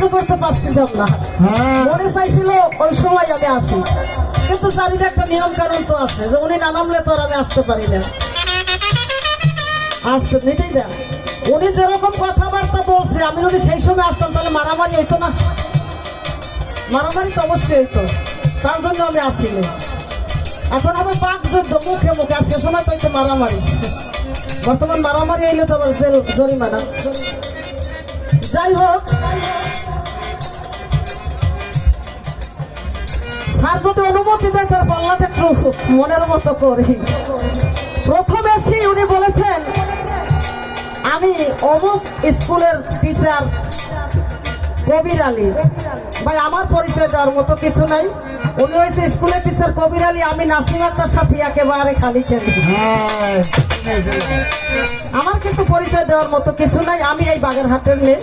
সহ্য করতে পারছিলাম না, মনে চাইছিল ওই সময় আমি আসি, কিন্তু জানি না একটা নিয়ম কানুন তো আছে যে উনি না নামলে তো আর আমি আসতে পারি না। আসতে নিতেই দেন, উনি যেরকম কথাবার্তা বলছে আমি যদি সেই সময় আসতাম তাহলে মারামারি হইতো না, মারামারি তো অবশ্যই হইতো, তার জন্য আমি আসিনি। এখন হবে বাক যুদ্ধ মুখে মুখে, আর সে সময় তো হইতো মারামারি। বর্তমান মারামারি হইলে তো আবার জেল জরিমানা। যাই হোক, স্যার যদি অনুমতি দেয় তার পাল্লাটা একটু মনের মতো করি। প্রথম এসে উনি বলেছেন আমি অমুক স্কুলের টিচার কবির আলী। ভাই আমার পরিচয় দেওয়ার মতো কিছু নাই, উনি হয়েছে স্কুলের টিচার কবির আলী, আমি নাসিম আক্তার সাথে একেবারে খালি খেলি। আমার কিন্তু পরিচয় দেওয়ার মতো কিছু নাই, আমি এই বাগেরহাটের মেয়ে।